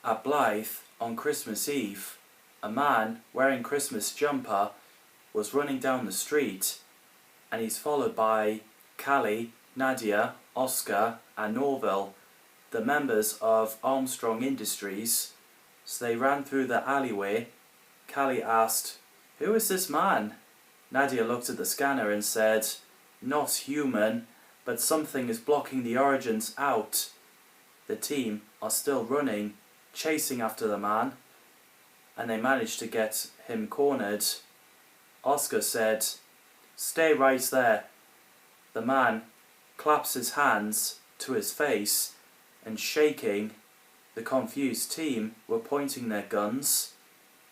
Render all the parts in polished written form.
At Blythe, on Christmas Eve, a man wearing Christmas jumper was running down the street, and he's followed by Callie, Nadia, Oscar and Norville, the members of Armstrong Industries. So they ran through the alleyway. Callie asked, "Who is this man?" Nadia looked at the scanner and said, "Not human, but something is blocking the origins out." The team are still running, chasing after the man, and they managed to get him cornered. Oscar said, "Stay right there." The man claps his hands to his face and shaking. The confused team were pointing their guns.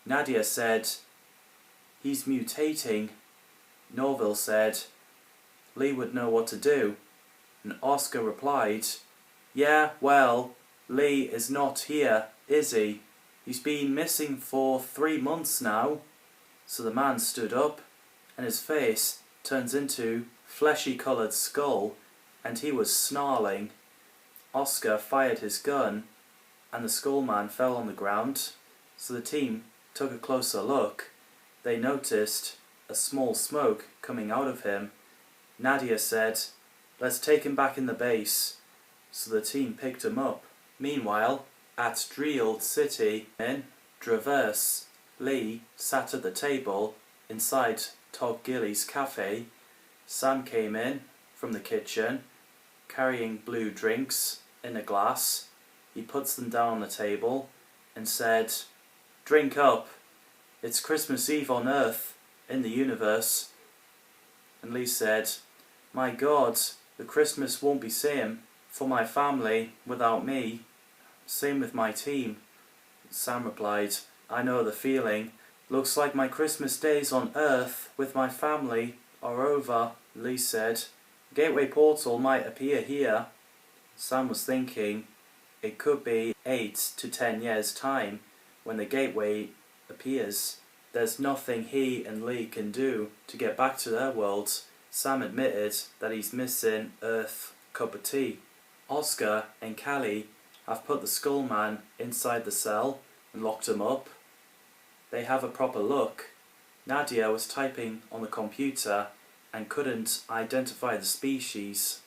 Nadia said, "He's mutating." Norville said, "Lee would know what to do." And Oscar replied, "Yeah, well, Lee is not here, is he? He's been missing for 3 months now." So the man stood up, and his face turns into fleshy-coloured skull, and he was snarling. Oscar fired his gun, and the skull man fell on the ground. So the team took a closer look. They noticed a small smoke coming out of him. Nadia said, "Let's take him back in the base." So the team picked him up. Meanwhile, at Dreeld City in Traverse, Lee sat at the table inside Todd Gilly's cafe. Sam came in from the kitchen, carrying blue drinks in a glass. He puts them down on the table and said, "Drink up. It's Christmas Eve on Earth, in the universe." And Lee said, "My God, the Christmas won't be same for my family without me. Same with my team." Sam replied, "I know the feeling. Looks like my Christmas days on Earth with my family are over." Lee said, "Gateway portal might appear here." Sam was thinking it could be 8 to 10 years' time when the gateway appears. There's nothing he and Lee can do to get back to their worlds. Sam admitted that he's missing Earth cup of tea. Oscar and Callie have put the skull man inside the cell and locked him up. They have a proper look. Nadia was typing on the computer and couldn't identify the species.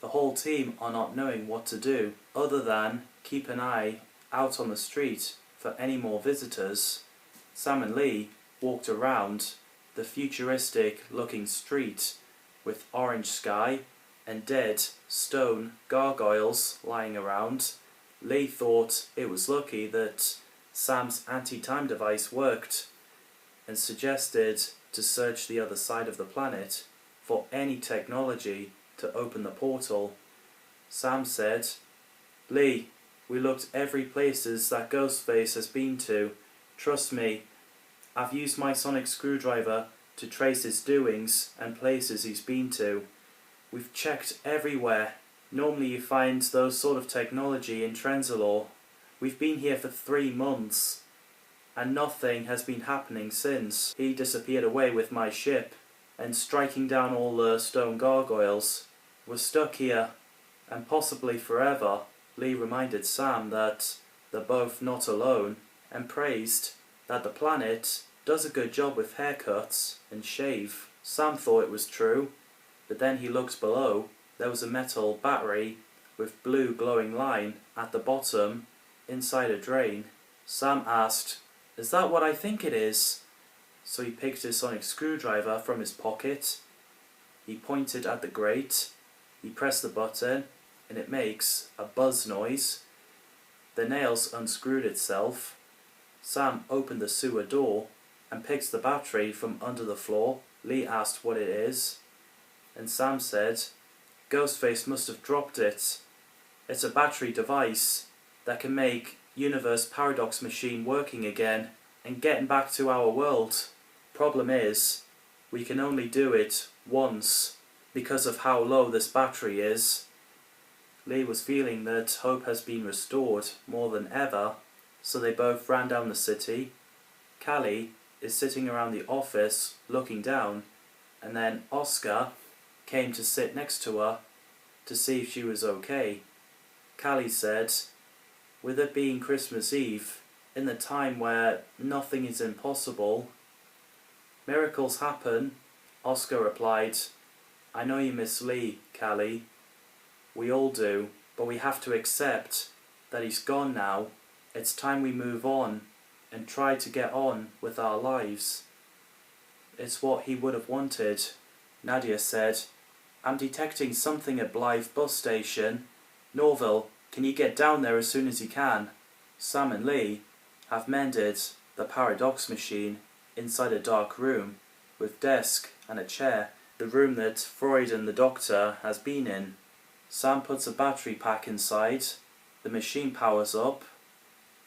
The whole team are not knowing what to do other than keep an eye out on the street for any more visitors. Sam and Lee walked around the futuristic looking street with orange sky and dead stone gargoyles lying around. Lee thought it was lucky that Sam's anti-time device worked and suggested to search the other side of the planet for any technology to open the portal. Sam said, "Lee, we looked every places that Ghostface has been to. Trust me, I've used my sonic screwdriver to trace his doings and places he's been to. We've checked everywhere. Normally you find those sort of technology in Trenzalore. We've been here for 3 months, and nothing has been happening since he disappeared away with my ship and striking down all the stone gargoyles. We're stuck here, and possibly forever." Lee reminded Sam that they're both not alone, and praised that the planet does a good job with haircuts and shave. Sam thought it was true, but then he looked below. There was a metal battery with blue glowing line at the bottom inside a drain. Sam asked, "Is that what I think it is?" So he picked his sonic screwdriver from his pocket. He pointed at the grate. He pressed the button and it makes a buzz noise. The nails unscrewed itself. Sam opened the sewer door and picked the battery from under the floor. Lee asked what it is, and Sam said, "Ghostface must have dropped it. It's a battery device that can make universe paradox machine working again and getting back to our world. Problem is, we can only do it once because of how low this battery is." Lee was feeling that hope has been restored more than ever, so they both ran down the city. Callie is sitting around the office looking down, and then Oscar came to sit next to her to see if she was okay. Callie said, with it being Christmas Eve, in the time where nothing is impossible, miracles happen, Oscar replied. I know you miss Lee, Callie. We all do, but we have to accept that he's gone now. It's time we move on and try to get on with our lives. It's what he would have wanted. Nadia said, I'm detecting something at Blythe bus station. Norville, can you get down there as soon as you can? Sam and Lee have mended the paradox machine inside a dark room with desk and a chair, the room that Freud and the doctor has been in. Sam puts a battery pack inside. The machine powers up.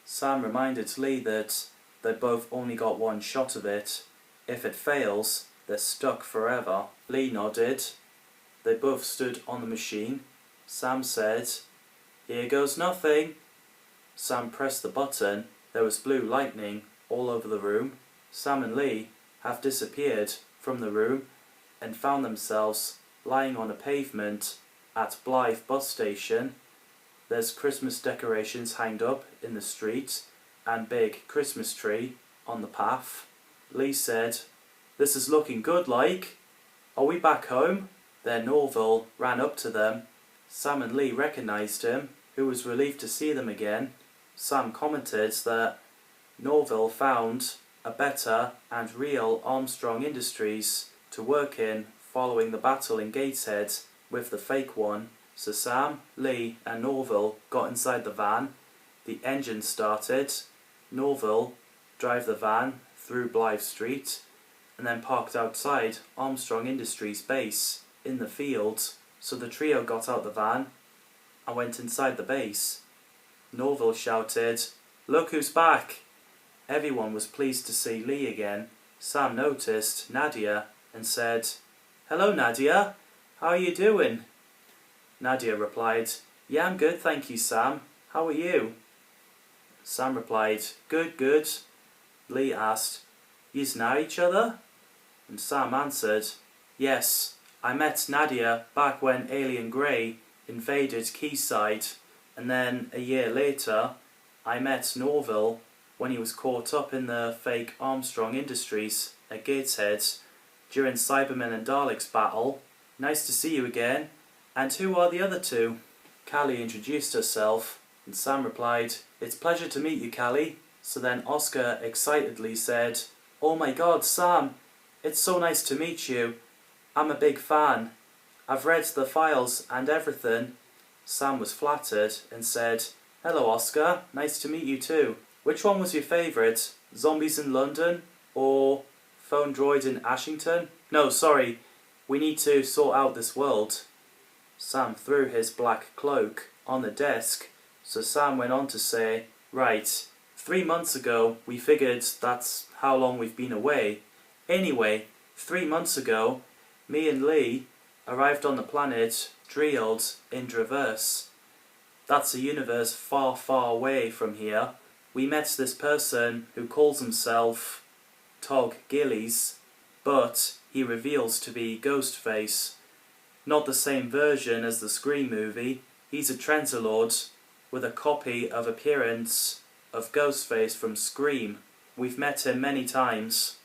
Sam reminded Lee that they both only got one shot of it. If it fails, they're stuck forever. Lee nodded. They both stood on the machine. Sam said, Here goes nothing. Sam pressed the button. There was blue lightning all over the room. Sam and Lee have disappeared from the room and found themselves lying on a pavement at Blythe bus station. There's Christmas decorations hanged up in the street and big Christmas tree on the path. Lee said, This is looking good, like. Are we back home? Then Norville ran up to them. Sam and Lee recognised him, who was relieved to see them again. Sam commented that Norville found a better and real Armstrong Industries to work in following the battle in Gateshead with the fake one. So Sam, Lee and Norville got inside the van. The engine started. Norville drove the van through Blythe Street and then parked outside Armstrong Industries base in the field. So the trio got out the van and went inside the base. Norville shouted, Look who's back! Everyone was pleased to see Lee again. Sam noticed Nadia and said, Hello Nadia, how are you doing? Nadia replied, Yeah, I'm good, thank you Sam. How are you? Sam replied, Good, good. Lee asked, Yous know each other? And Sam answered, Yes, I met Nadia back when Alien Grey invaded Quayside, and then a year later I met Norville when he was caught up in the fake Armstrong Industries at Gateshead during Cybermen and Daleks battle. Nice to see you again. And who are the other two? Callie introduced herself, and Sam replied, It's a pleasure to meet you, Callie. So then Oscar excitedly said, Oh my god, Sam, it's so nice to meet you. I'm a big fan. I've read the files and everything. Sam was flattered and said, Hello Oscar, nice to meet you too. Which one was your favourite? Zombies in London or Phone Droid in Ashington? No, sorry, we need to sort out this world. Sam threw his black cloak on the desk, so Sam went on to say, Right, 3 months ago we figured that's how long we've been away. Anyway, 3 months ago, me and Lee arrived on the planet Drield in Traverse. That's a universe far, far away from here. We met this person who calls himself Tog Gillies, but he reveals to be Ghostface. Not the same version as the Scream movie. He's a Transilord with a copy of appearance of Ghostface from Scream. We've met him many times.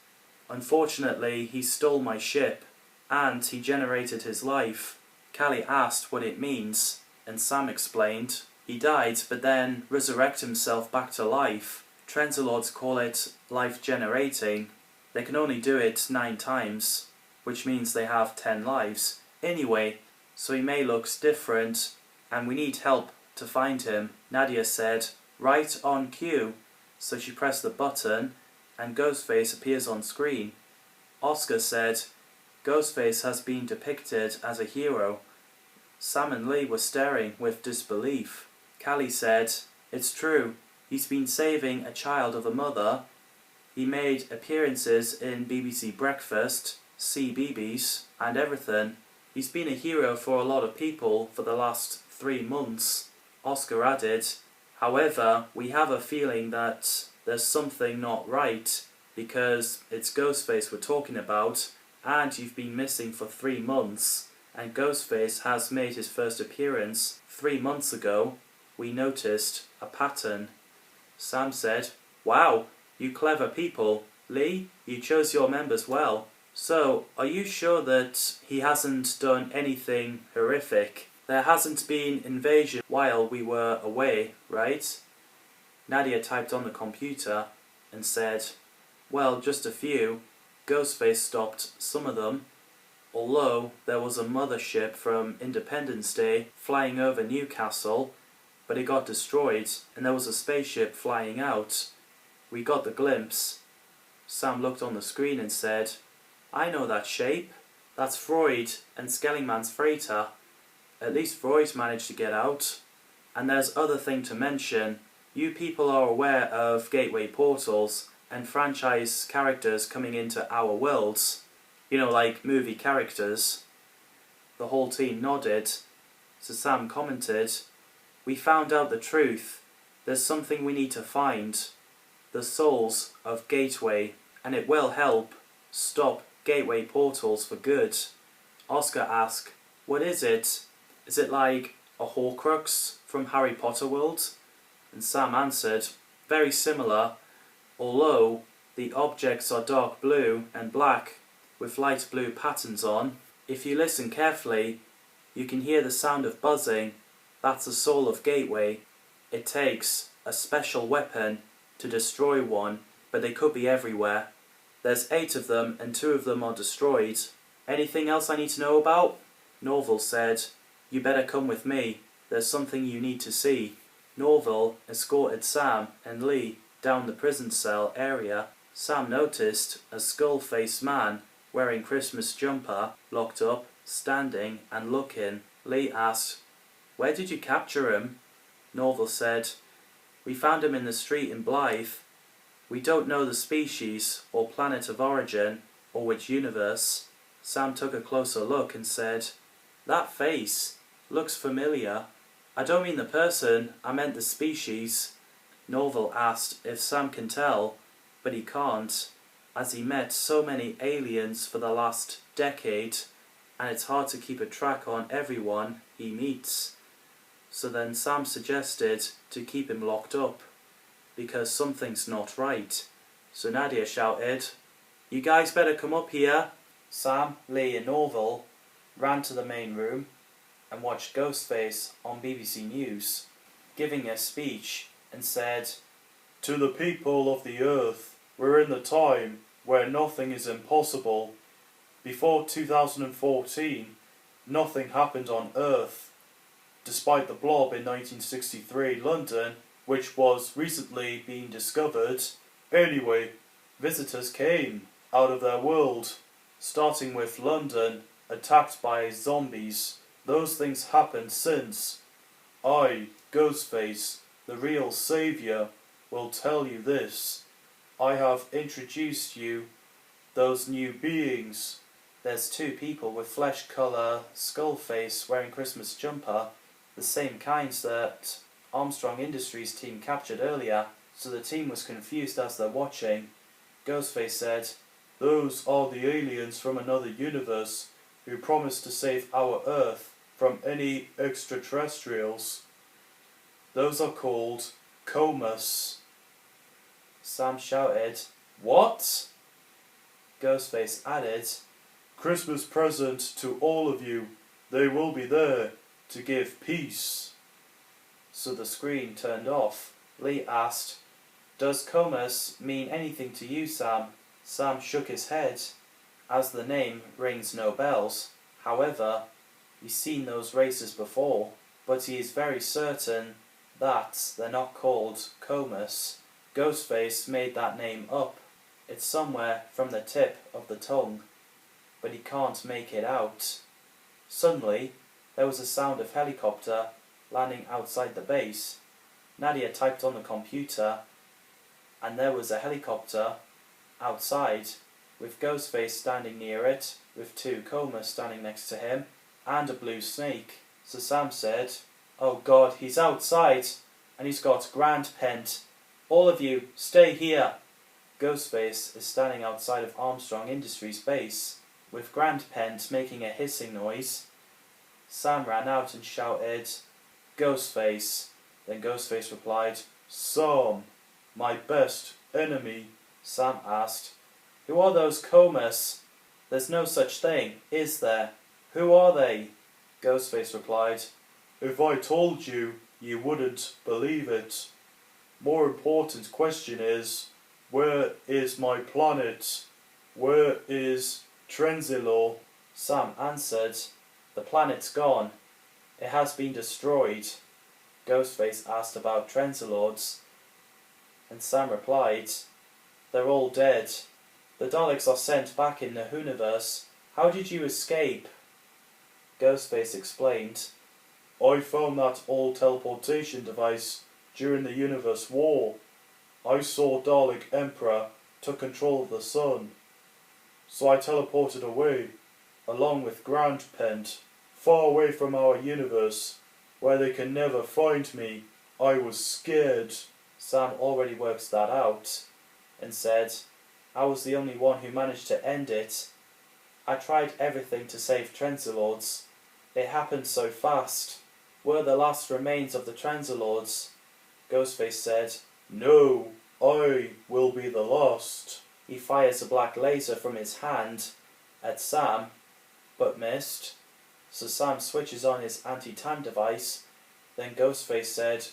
Unfortunately, he stole my ship, and he generated his life. Callie asked what it means, and Sam explained. He died, but then resurrected himself back to life. Transilords call it life-generating. They can only do it 9 times, which means they have 10 lives. Anyway, so he may look different, and we need help to find him. Nadia said, Right on cue. So she pressed the button, and Ghostface appears on screen. Oscar said, Ghostface has been depicted as a hero. Sam and Lee were staring with disbelief. Callie said, It's true, he's been saving a child of a mother. He made appearances in BBC Breakfast, CBeebies, and everything. He's been a hero for a lot of people for the last 3 months. Oscar added, However, we have a feeling that there's something not right, because it's Ghostface we're talking about, and you've been missing for 3 months, and Ghostface has made his first appearance 3 months ago. We noticed a pattern. Sam said, "Wow, you clever people. Lee, you chose your members well. So, are you sure that he hasn't done anything horrific? There hasn't been invasion while we were away, right?" Nadia typed on the computer and said, "Well, just a few. Ghostface stopped some of them. Although there was a mothership from Independence Day flying over Newcastle, but it got destroyed, and there was a spaceship flying out. We got the glimpse." Sam looked on the screen and said, "I know that shape. That's Freud and Skellingman's freighter. At least Freud managed to get out. And there's other thing to mention. You people are aware of gateway portals and franchise characters coming into our worlds. You know, like movie characters." The whole team nodded. So Sam commented, "We found out the truth. There's something we need to find. The souls of Gateway, and it will help stop gateway portals for good." Oscar asked, "What is it? Is it like a Horcrux from Harry Potter world?" And Sam answered, "Very similar, although the objects are dark blue and black with light blue patterns on. If you listen carefully, you can hear the sound of buzzing. That's the soul of Gateway. It takes a special weapon to destroy one, but they could be everywhere. There's 8 of them and 2 of them are destroyed. Anything else I need to know about?" Norval said, "You better come with me. There's something you need to see." Norval escorted Sam and Lee down the prison cell area. Sam noticed a skull-faced man wearing Christmas jumper, locked up, standing and looking. Lee asked, "Where did you capture him?" Norval said, "We found him in the street in Blythe. We don't know the species or planet of origin or which universe." Sam took a closer look and said, "That face looks familiar." "I don't mean the person, I meant the species." Norval asked if Sam can tell, but he can't, as he met so many aliens for the last decade, and it's hard to keep a track on everyone he meets. So then Sam suggested to keep him locked up, because something's not right. So Nadia shouted, "You guys better come up here." Sam, Lee and Norval ran to the main room and watched Ghostface on BBC News, giving a speech and said, "To the people of the earth, we're in the time where nothing is impossible. Before 2014, nothing happened on Earth. Despite the blob in 1963 London, which was recently being discovered, anyway, visitors came out of their world, starting with London attacked by zombies. Those things happened since. I, Ghostface, the real saviour, will tell you this. I have introduced you those new beings." There's 2 people with flesh colour skull face wearing Christmas jumper, the same kinds that Armstrong Industries team captured earlier, so the team was confused as they're watching. Ghostface said, "Those are the aliens from another universe who promised to save our Earth from any extraterrestrials. Those are called comas." Sam shouted, "What?" Ghostface added, "Christmas present to all of you. They will be there to give peace." So the screen turned off. Lee asked, "Does comas mean anything to you, Sam?" Sam shook his head, as the name rings no bells. However, he's seen those races before, but he is very certain that they're not called comas. Ghostface made that name up. It's somewhere from the tip of the tongue, but he can't make it out. Suddenly, there was a sound of helicopter landing outside the base. Nadia typed on the computer, and there was a helicopter outside, with Ghostface standing near it, with 2 comas standing next to him, and a blue snake. So Sam said, "Oh God, he's outside, and he's got Grand Pent. All of you, stay here." Ghostface is standing outside of Armstrong Industries base, with Grand Pent making a hissing noise. Sam ran out and shouted, "Ghostface, Then Ghostface replied, Sam, my best enemy. Sam asked, Who are those comas? There's no such thing, is there? Who are they? Ghostface replied, If I told you, you wouldn't believe it. More important question is, where is my planet? Where is Trenzilor? Sam answered, The planet's gone. It has been destroyed. Ghostface asked about Trenzilords, and Sam replied, They're all dead. The Daleks are sent back in the Hooniverse. How did you escape? Ghostface explained, I found that old teleportation device during the Universe War. I saw Dalek Emperor took control of the sun. So I teleported away, along with Grand Pent, far away from our universe, where they can never find me. I was scared. Sam already works that out, and said, I was the only one who managed to end it. I tried everything to save Trenzilords. It happened so fast. We're the last remains of the Trenzilords. Ghostface said, No, I will be the last. He fires a black laser from his hand at Sam, but missed. So Sam switches on his anti-time device. Then Ghostface said,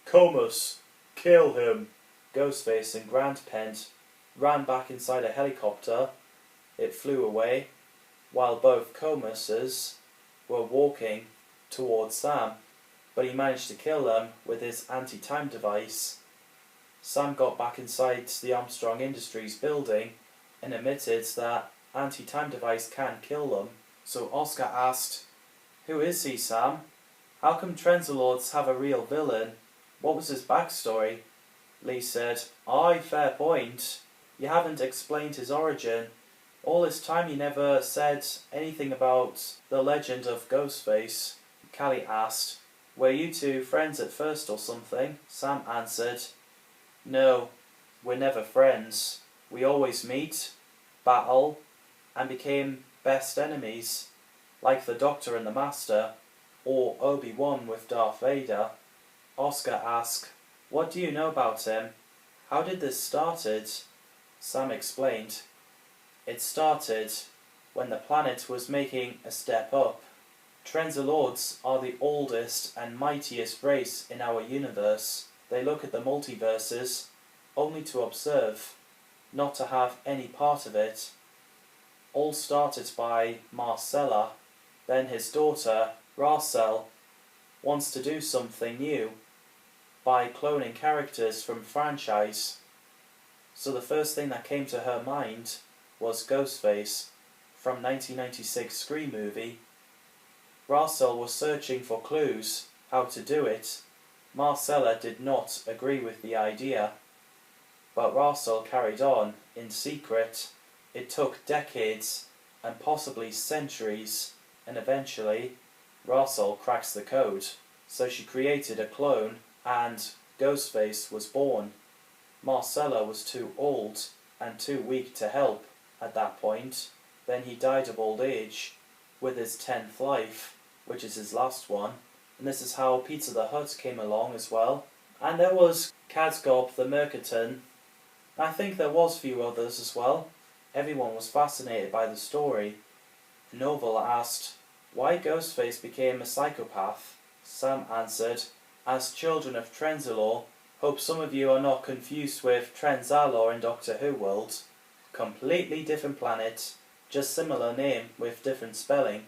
Comus, kill him. Ghostface and Grand Pent ran back inside a helicopter. It flew away, while both Comuses were walking towards Sam, but he managed to kill them with his anti-time device. Sam got back inside the Armstrong Industries building and admitted that anti-time device can kill them. So Oscar asked, Who is he, Sam? How come Trenzilords have a real villain? What was his backstory? Lee said, Aye, fair point. You haven't explained his origin. All this time you never said anything about the legend of Ghostface. Callie asked, Were you two friends at first or something? Sam answered, No, we're never friends. We always meet, battle, and became best enemies, like the Doctor and the Master, or Obi-Wan with Darth Vader. Oscar asked, What do you know about him? How did this started? Sam explained, It started when the planet was making a step up. Trenzilords are the oldest and mightiest race in our universe. They look at the multiverses only to observe, not to have any part of it. All started by Marcella, then his daughter, Racel, wants to do something new by cloning characters from franchise. So the first thing that came to her mind was Ghostface from 1996 Scream movie. Racel was searching for clues how to do it. Marcella did not agree with the idea, but Racel carried on in secret. It took decades and possibly centuries, and eventually Racel cracks the code. So she created a clone and Ghostface was born. Marcella was too old and too weak to help at that point. Then he died of old age with his 10th life, which is his last one. And this is how Pizza the Hut came along as well. And there was Kazgop the Mercaton. I think there was a few others as well. Everyone was fascinated by the story. Novel asked, why Ghostface became a psychopath? Sam answered, as children of Trenzilor, hope some of you are not confused with Trenzalor in Doctor Who world. Completely different planet, just similar name with different spelling.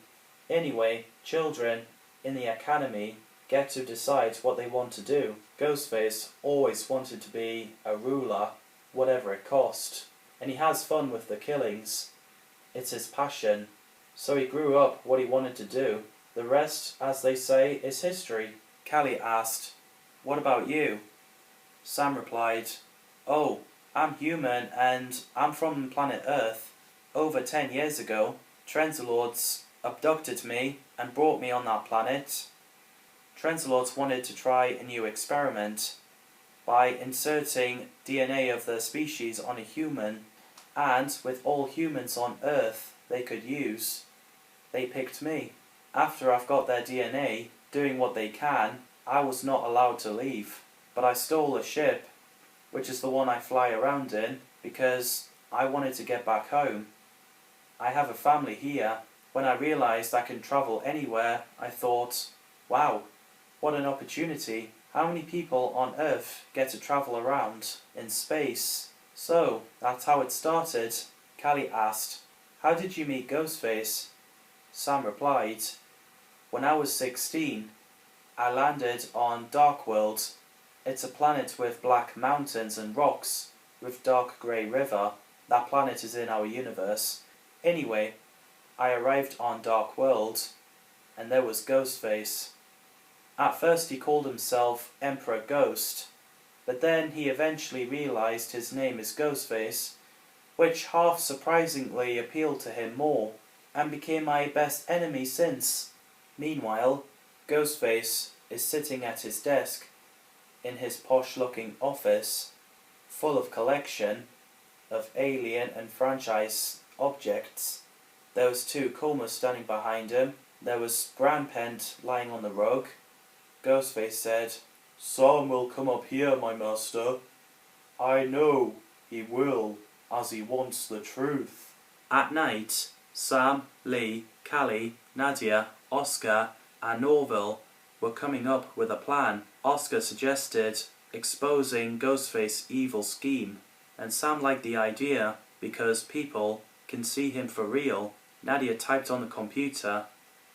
Anyway, children in the academy get to decide what they want to do. Ghostface always wanted to be a ruler, whatever it cost, and he has fun with the killings. It's his passion. So he grew up what he wanted to do. The rest, as they say, is history. Callie asked, what about you? Sam replied, oh, I'm human and I'm from planet Earth. Over 10 years ago, Trenzilords abducted me and brought me on that planet. Trenzilords wanted to try a new experiment by inserting DNA of their species on a human, and with all humans on Earth they could use, they picked me. After I've got their DNA doing what they can, I was not allowed to leave, but I stole a ship, which is the one I fly around in, because I wanted to get back home. I have a family here. When I realized I can travel anywhere, I thought, wow, what an opportunity. How many people on Earth get to travel around in space? So, that's how it started. Callie asked, how did you meet Ghostface? Sam replied, when I was 16, I landed on Darkworld. It's a planet with black mountains and rocks, with dark grey river. That planet is in our universe. Anyway, I arrived on Darkworld, and there was Ghostface. At first he called himself Emperor Ghost, but then he eventually realised his name is Ghostface, which half surprisingly appealed to him more, and became my best enemy since. Meanwhile, Ghostface is sitting at his desk in his posh-looking office, full of collection of alien and franchise objects. There was 2 comas standing behind him. There was Grand Pent lying on the rug. Ghostface said, Sam will come up here, my master. I know he will, as he wants the truth. At night, Sam, Lee, Callie, Nadia, Oscar and Norville were coming up with a plan. Oscar suggested exposing Ghostface's evil scheme, and Sam liked the idea because people can see him for real. Nadia typed on the computer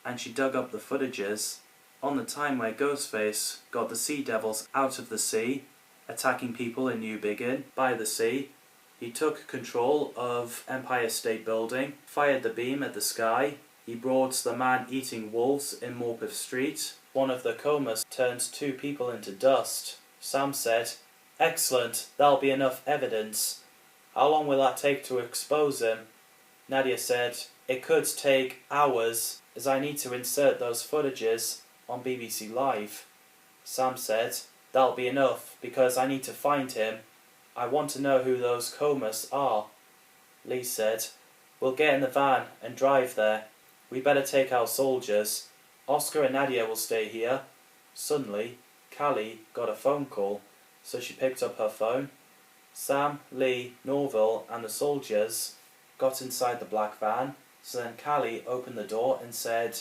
and she dug up the footages on the time where Ghostface got the sea devils out of the sea, attacking people in New Begin by the sea. He took control of Empire State Building, fired the beam at the sky. He brought the man-eating wolves in Morpeth Street. One of the comas turned 2 people into dust. Sam said, excellent, that'll be enough evidence. How long will that take to expose him? Nadia said, it could take hours, as I need to insert those footages on BBC Live. Sam said, that'll be enough, because I need to find him. I want to know who those comas are. Lee said, we'll get in the van and drive there. We better take our soldiers. Oscar and Nadia will stay here. Suddenly, Callie got a phone call, so she picked up her phone. Sam, Lee, Norville and the soldiers got inside the black van, so then Callie opened the door and said,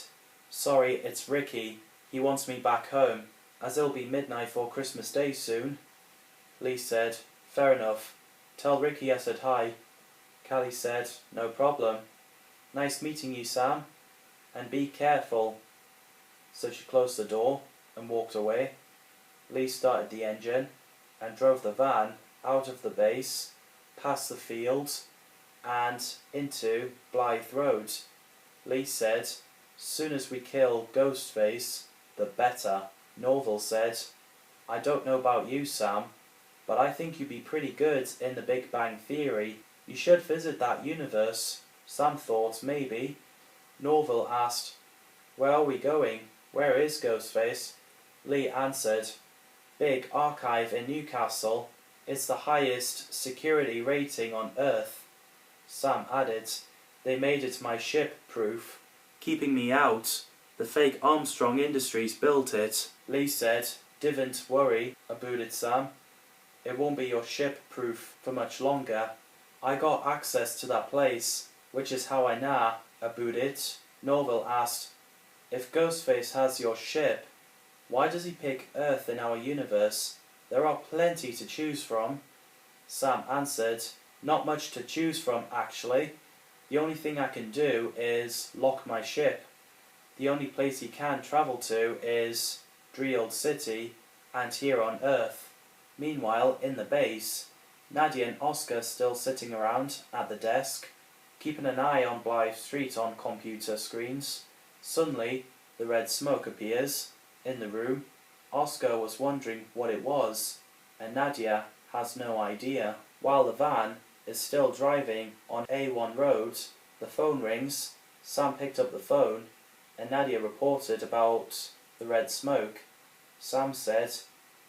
sorry, it's Ricky. He wants me back home, as it'll be midnight for Christmas Day soon. Lee said, fair enough. Tell Ricky I said hi. Callie said, no problem. Nice meeting you, Sam, and be careful. So she closed the door and walked away. Lee started the engine and drove the van out of the base, past the fields and into Blythe Road. Lee said, soon as we kill Ghostface, the better. Norville said, I don't know about you, Sam, but I think you'd be pretty good in the Big Bang Theory. You should visit that universe. Sam thought maybe. Norville asked, where are we going? Where is Ghostface? Lee answered, big archive in Newcastle. It's the highest security rating on Earth. Sam added, they made it my ship proof, keeping me out. The fake Armstrong Industries built it. Lee said, "Divn't worry," abooted Sam. "It won't be your ship proof for much longer. I got access to that place, which is how I now aboot it." Norville asked, "If Ghostface has your ship, why does he pick Earth in our universe? There are plenty to choose from." Sam answered, "Not much to choose from, actually. The only thing I can do is lock my ship. The only place he can travel to is Dreald City and here on Earth." Meanwhile, in the base, Nadia and Oscar still sitting around at the desk, keeping an eye on Blythe Street on computer screens. Suddenly, the red smoke appears in the room. Oscar was wondering what it was, and Nadia has no idea. While the van is still driving on A1 road, the phone rings. Sam picked up the phone, and Nadia reported about the red smoke. Sam said,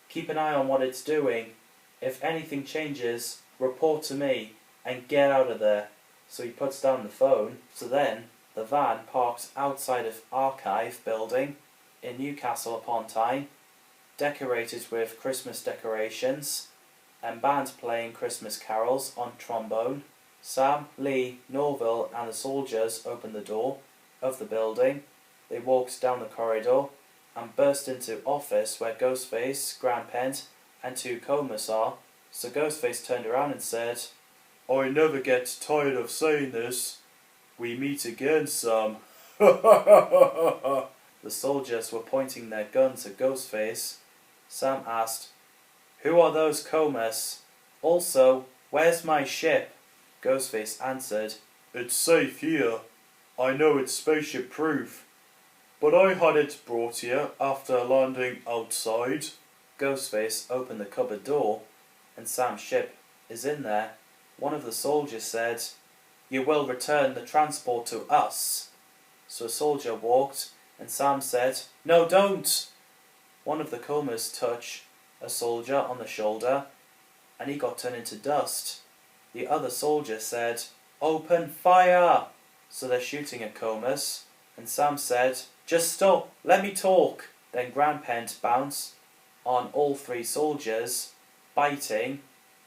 "Keep an eye on what it's doing. If anything changes, report to me, and get out of there." So he puts down the phone. So then, the van parks outside of Archive building in Newcastle upon Tyne. decorated with Christmas decorations, and band playing Christmas carols on trombone. Sam, Lee, Norville and the soldiers opened the door of the building. They walked down the corridor and burst into office where Ghostface, Grand Pent and 2 comas are. So Ghostface turned around and said, "I never get tired of saying this. We meet again, Sam." The soldiers were pointing their guns at Ghostface. Sam asked, "Who are those comas? Also, where's my ship?" Ghostface answered, "It's safe here. I know it's spaceship proof, but I had it brought here after landing outside." Ghostface opened the cupboard door, and Sam's ship is in there. One of the soldiers said, "You will return the transport to us." So a soldier walked, and Sam said, "No, don't." One of the comas touched a soldier on the shoulder, and he got turned into dust. The other soldier said, "Open fire!" So they're shooting at comas, and Sam said, "Just stop, let me talk." Then Grand Pent bounced on all 3 soldiers, biting,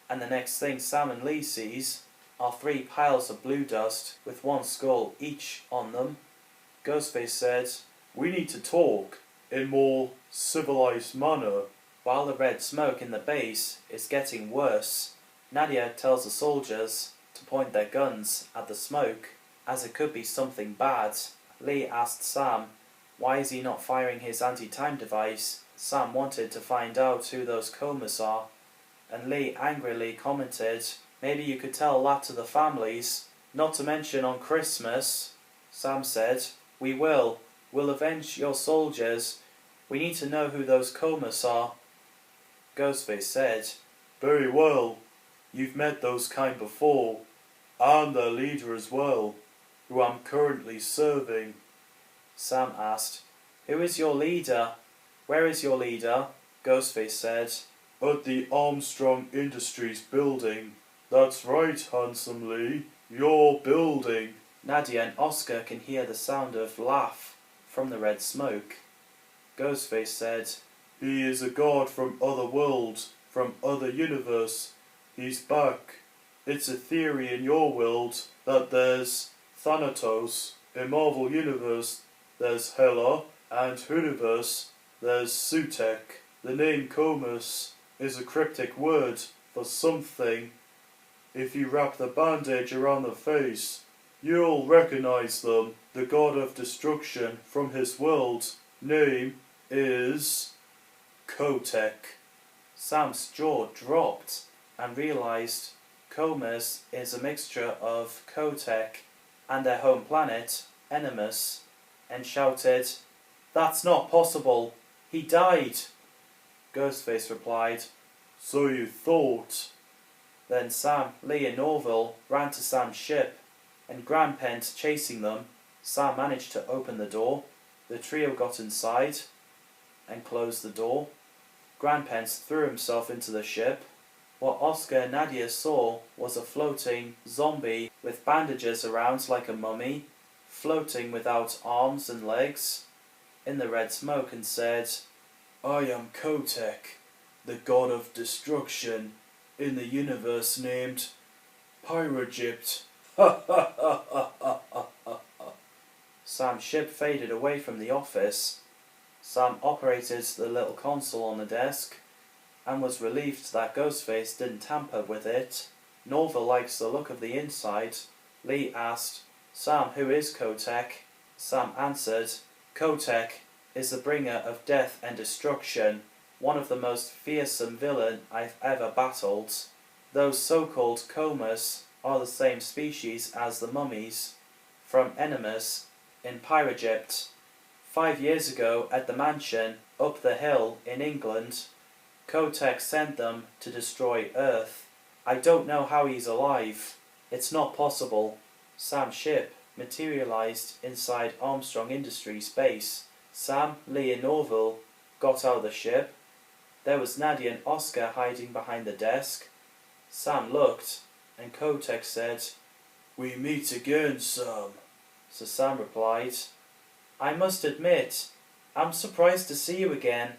and the next thing Sam and Lee sees are 3 piles of blue dust with 1 skull each on them. Ghostface said, "We need to talk in more civilized manner." While the red smoke in the base is getting worse, Nadia tells the soldiers to point their guns at the smoke, as it could be something bad. Lee asked Sam, why is he not firing his anti-time device? Sam wanted to find out who those comas are, and Lee angrily commented, "Maybe you could tell that to the families, not to mention on Christmas." Sam said, "We will. We'll avenge your soldiers. We need to know who those comas are." Ghostface said, "Very well. You've met those kind before, and their leader as well, who I'm currently serving." Sam asked, "Who is your leader? Where is your leader?" Ghostface said, "At the Armstrong Industries building." "That's right, handsome Lee. Your building." Nadia and Oscar can hear the sound of laugh from the red smoke. Ghostface said, "He is a god from other world, from other universe. He's back. It's a theory in your world that there's Thanatos. In Marvel Universe there's Hela, and Hooniverse there's Sutek. The name Comus is a cryptic word for something. If you wrap the bandage around the face, you'll recognize them. The god of destruction from his world name is Kotek." Sam's jaw dropped and realized Comus is a mixture of Kotek and their home planet, Animus, and shouted, "That's not possible. He died." Ghostface replied, "So you thought." Then Sam, Lee and Norville ran to Sam's ship, and Grand Pent chasing them. Sam managed to open the door. The trio got inside and closed the door. Grand Pent threw himself into the ship. What Oscar and Nadia saw was a floating zombie with bandages around like a mummy, floating without arms and legs in the red smoke, and said, "I am Kotek, the god of destruction in the universe named Pyrogypt." Sam's ship faded away from the office. Sam operated the little console on the desk and was relieved that Ghostface didn't tamper with it. Norville likes the look of the inside. Lee asked, "Sam, who is Kotek?" Sam answered, "Kotek is the bringer of death and destruction, one of the most fearsome villain I've ever battled. Those so-called comas are the same species as the mummies from Animus in Pyrogypt. 5 years ago at the mansion up the hill in England, Kotek sent them to destroy Earth. I don't know how he's alive. It's not possible." Sam's ship materialized inside Armstrong Industries base. Sam, Lee and Norville got out of the ship. There was Nadia and Oscar hiding behind the desk. Sam looked, and Kotek said, "We meet again, Sam." So Sam replied, "I must admit, I'm surprised to see you again.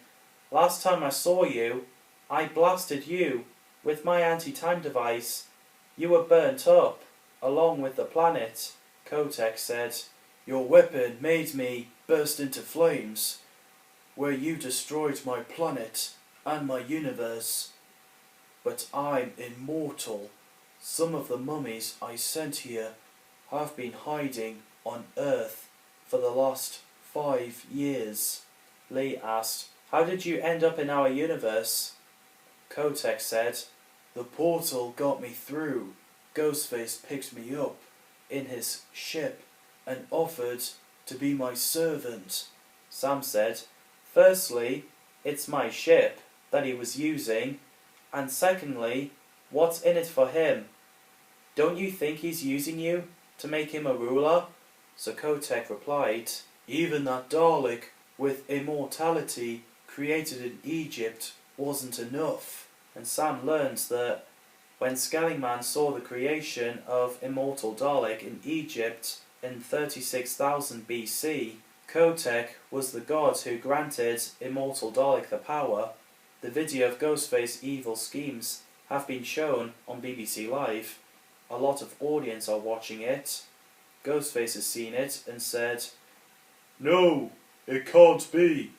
Last time I saw you, I blasted you with my anti-time device. You were burnt up, along with the planet, Kotek said. Your weapon made me burst into flames, where you destroyed my planet and my universe. But I'm immortal. Some of the mummies I sent here have been hiding on Earth for the last 5 years. Lee asked, how did you end up in our universe? Kotek said, the portal got me through. Ghostface picked me up in his ship and offered to be my servant. Sam said, firstly, it's my ship that he was using, and secondly, what's in it for him? Don't you think he's using you to make him a ruler? So Kotek replied, even that Dalek with immortality created in Egypt wasn't enough. And Sam learned that when Skellingman saw the creation of immortal Dalek in Egypt in 36,000 BC, Kotek was the god who granted immortal Dalek the power. The video of Ghostface's evil schemes have been shown on BBC Live. A lot of audience are watching it. Ghostface has seen it and said, no, it can't be.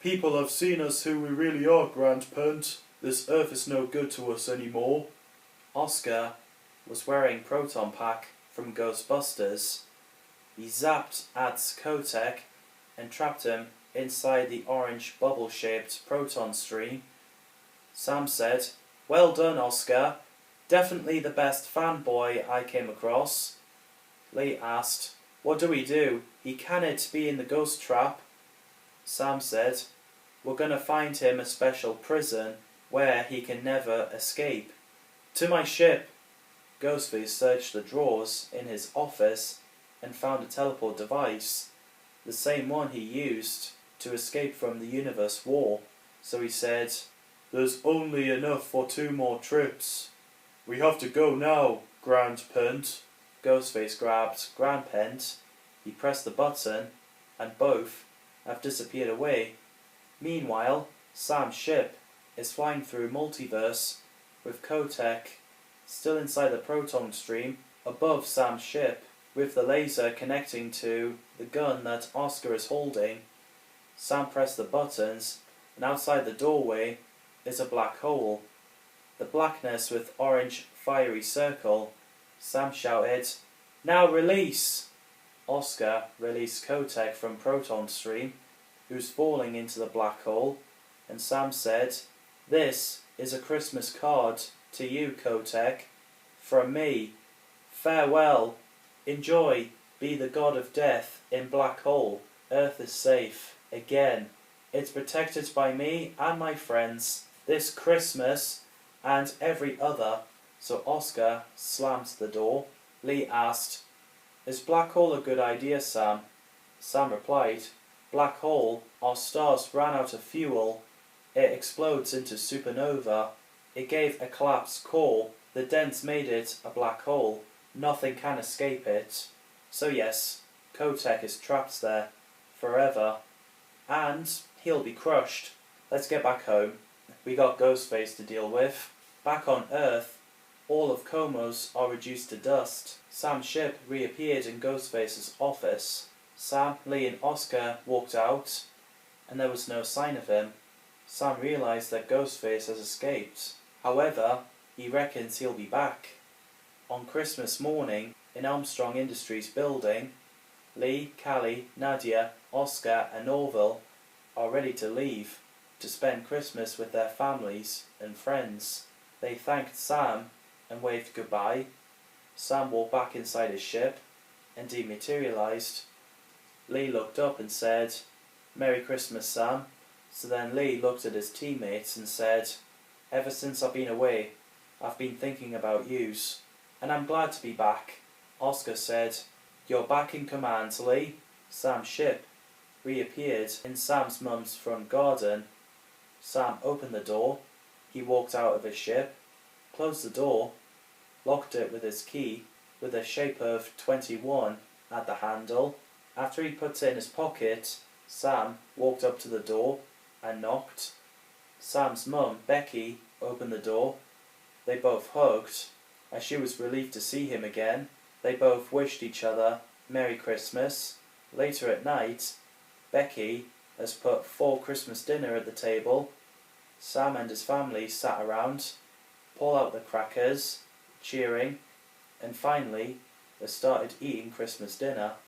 People have seen us who we really are, Grand Pent. This Earth is no good to us anymore. Oscar was wearing Proton Pack from Ghostbusters. He zapped at Kotek and trapped him inside the orange bubble-shaped proton stream. Sam said, well done, Oscar. Definitely the best fanboy I came across. Lee asked, what do we do? He cannot be in the ghost trap. Sam said, we're going to find him a special prison where he can never escape. To my ship. Ghostface searched the drawers in his office and found a teleport device, the same one he used to escape from the universe war. So he said, there's only enough for 2 more trips. We have to go now, Grand Pent. Ghostface grabbed Grand Pent, he pressed the button, and both have disappeared away. Meanwhile, Sam's ship is flying through multiverse with Kotek still inside the proton stream above Sam's ship, with the laser connecting to the gun that Oscar is holding. Sam pressed the buttons, and outside the doorway is a black hole. The blackness with orange fiery circle. Sam shouted, now release! Oscar released Kotek from proton stream, who's falling into the black hole, and Sam said, this is a Christmas card to you, Kotek, from me. Farewell. Enjoy. Be the god of death in black hole. Earth is safe. Again. It's protected by me and my friends this Christmas and every other. So Oscar slammed the door. Lee asked, is black hole a good idea, Sam? Sam replied, black hole, our stars ran out of fuel. It explodes into supernova. It gave a collapsed core. The dents made it a black hole. Nothing can escape it. So yes, Kotek is trapped there forever. And he'll be crushed. Let's get back home. We got Ghostface to deal with. Back on Earth, all of Komos are reduced to dust. Sam's ship reappeared in Ghostface's office. Sam, Lee and Oscar walked out, and there was no sign of him. Sam realised that Ghostface has escaped. However, he reckons he'll be back. On Christmas morning, in Armstrong Industries building, Lee, Callie, Nadia, Oscar and Orville are ready to leave to spend Christmas with their families and friends. They thanked Sam and waved goodbye. Sam walked back inside his ship and dematerialised. Lee looked up and said, Merry Christmas, Sam. So then Lee looked at his teammates and said, ever since I've been away, I've been thinking about yous, and I'm glad to be back. Oscar said, you're back in command, Lee. Sam's ship reappeared in Sam's mum's front garden. Sam opened the door. He walked out of his ship, closed the door, locked it with his key, with a shape of 21 at the handle. After he put it in his pocket, Sam walked up to the door and knocked. Sam's mum, Becky, opened the door. They both hugged, as she was relieved to see him again. They both wished each other Merry Christmas. Later at night, Becky has put 4 Christmas dinner at the table. Sam and his family sat around, pull out the crackers, cheering, and finally they started eating Christmas dinner.